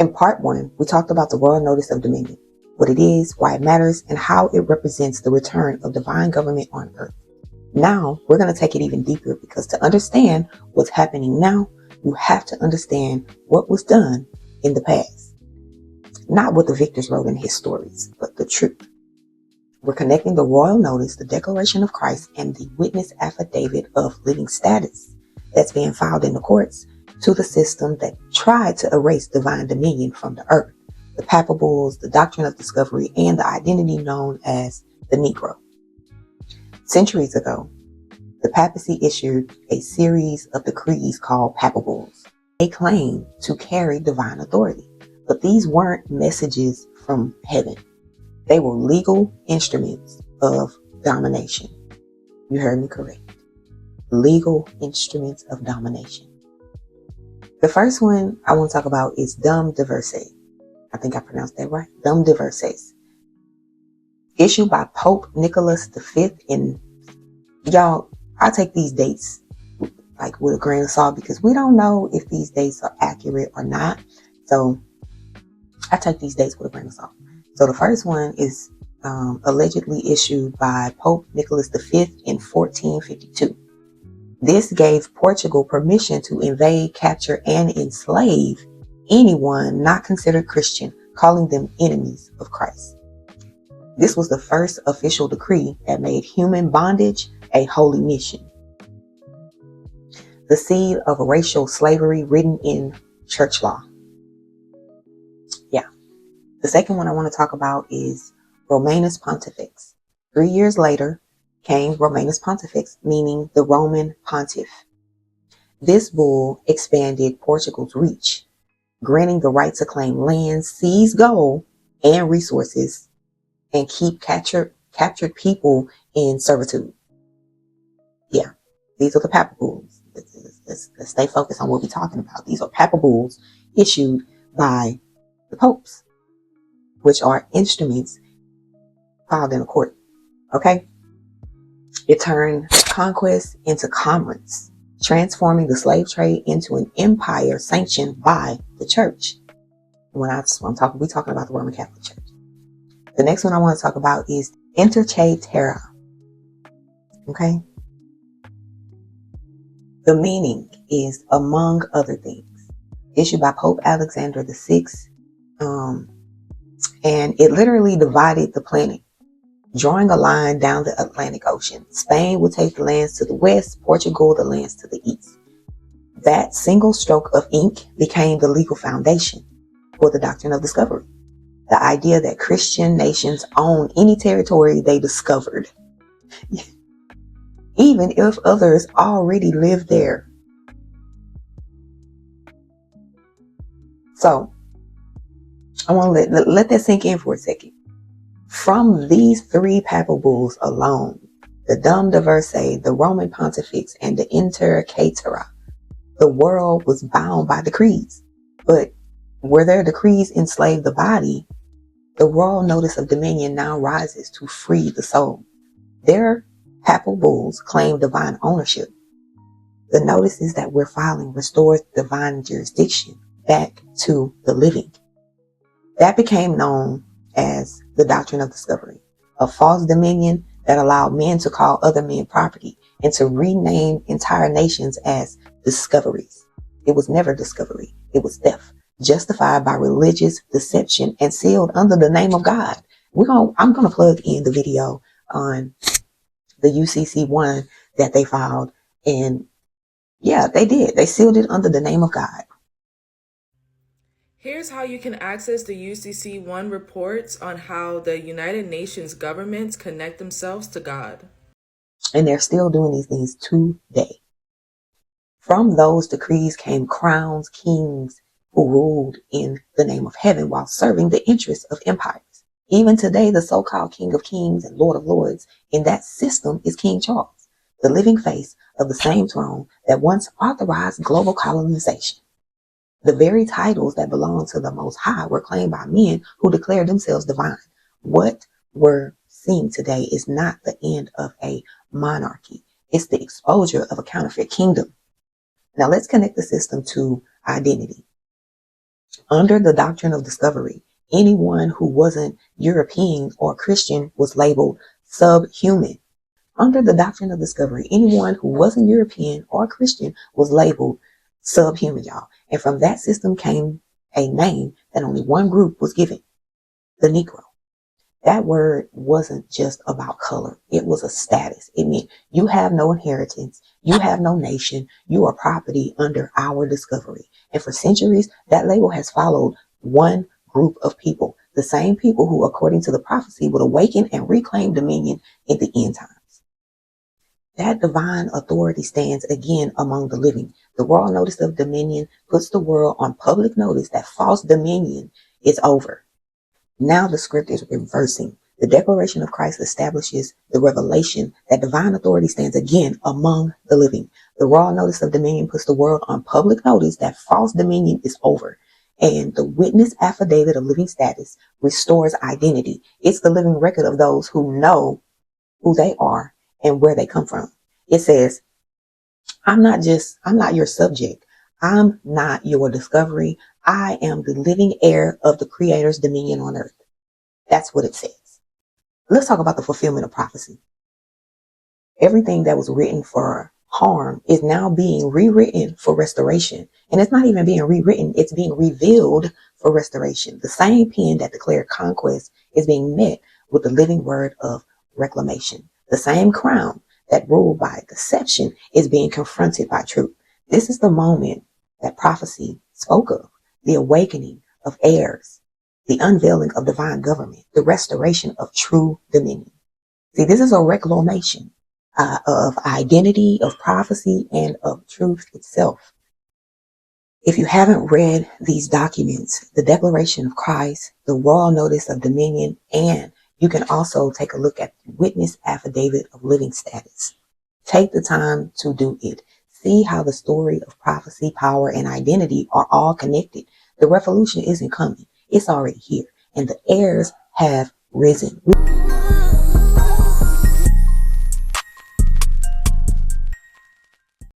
In part 1, we talked about the royal notice of dominion, what it is, why it matters, and how it represents the return of divine government on earth. Now, we're going to take it even deeper, because to understand what's happening now, you have to understand what was done in the past. Not what the victors wrote in his stories, but the truth. We're connecting the royal notice, the Declaration of Christ, and the witness affidavit of living status that's being filed in the courts to the system that tried to erase divine dominion from the earth, the papal bulls, the doctrine of discovery, and the identity known as the Negro. Centuries ago, the papacy issued a series of decrees called papal bulls. They claimed to carry divine authority, but these weren't messages from heaven. They were legal instruments of domination. You heard me correct. Legal instruments of domination. The first one I want to talk about is Dum Diversae. I think I pronounced that right. Dum Diversae. Issued by Pope Nicholas V in, y'all, I take these dates like with a grain of salt, because we don't know if these dates are accurate or not. So I take these dates with a grain of salt. So the first one is allegedly issued by Pope Nicholas V in 1452. This gave Portugal permission to invade, capture, and enslave anyone not considered Christian, calling them enemies of Christ. This was the first official decree that made human bondage a holy mission. The seed of racial slavery written in church law. Yeah. The second one I want to talk about is Romanus Pontifex. 3 years later came Romanus Pontifex, meaning the Roman pontiff. This bull expanded Portugal's reach, granting the right to claim land, seize gold and resources, and keep captured people in servitude. Yeah, these are the papal bulls. Let's stay focused on what we're talking about. These are papal bulls issued by the popes, which are instruments filed in a court. Okay? It turned conquest into commerce, transforming the slave trade into an empire sanctioned by the church. We're talking about the Roman Catholic Church. The next one I want to talk about is Interche Terra. Okay? The meaning is, among other things, issued by Pope Alexander VI, and it literally divided the planet, drawing a line down the Atlantic Ocean. Spain would take the lands to the west, Portugal the lands to the east. That single stroke of ink became the legal foundation for the doctrine of discovery. The idea that Christian nations own any territory they discovered, even if others already live there. So, I want to let that sink in for a second. From these 3 papal bulls alone, the Dum Diversae, the Roman Pontifex, and the Interche Terra, the world was bound by decrees. But where their decrees enslaved the body, the royal notice of dominion now rises to free the soul. Their papal bulls claim divine ownership. The notices that we're filing restores divine jurisdiction back to the living. That became known as the doctrine of discovery, a false dominion that allowed men to call other men property and to rename entire nations as discoveries. It was never discovery. It was theft, justified by religious deception and sealed under the name of God. I'm going to plug in the video on the UCC1 that they filed, and yeah, they did. They sealed it under the name of God. Here's how you can access the UCC1 reports on how the United Nations governments connect themselves to God. And they're still doing these things today. From those decrees came crowns, kings who ruled in the name of heaven while serving the interests of empires. Even today, the so-called King of Kings and Lord of Lords in that system is King Charles, the living face of the same throne that once authorized global colonization. The very titles that belong to the Most High were claimed by men who declared themselves divine. What we're seeing today is not the end of a monarchy. It's the exposure of a counterfeit kingdom. Now let's connect the system to identity. Under the doctrine of discovery, anyone who wasn't European or Christian was labeled subhuman. Under the doctrine of discovery, anyone who wasn't European or Christian was labeled subhuman, y'all. And from that system came a name that only one group was given, the Negro. That word wasn't just about color. It was a status. It meant you have no inheritance. You have no nation. You are property under our discovery. And for centuries, that label has followed one group of people, the same people who, according to the prophecy, would awaken and reclaim dominion in the end times. That divine authority stands again among the living. The royal notice of dominion puts the world on public notice that false dominion is over. Now the script is reversing. The declaration of Christ establishes the revelation that divine authority stands again among the living. The royal notice of dominion puts the world on public notice that false dominion is over. And the witness affidavit of living status restores identity. It's the living record of those who know who they are and where they come from. It says, I'm not your subject. I'm not your discovery. I am the living heir of the Creator's dominion on earth. That's what it says. Let's talk about the fulfillment of prophecy. Everything that was written for harm is now being rewritten for restoration. And it's not even being rewritten, it's being revealed for restoration. The same pen that declared conquest is being met with the living word of reclamation. The same crown that ruled by deception is being confronted by truth. This is the moment that prophecy spoke of, the awakening of heirs, the unveiling of divine government, the restoration of true dominion. See, this is a reclamation of identity, of prophecy, and of truth itself. If you haven't read these documents, the Declaration of Christ, the Royal Notice of Dominion, and you can also take a look at the Witness Affidavit of Living Status. Take the time to do it. See how the story of prophecy, power, and identity are all connected. The revolution isn't coming. It's already here. And the heirs have risen.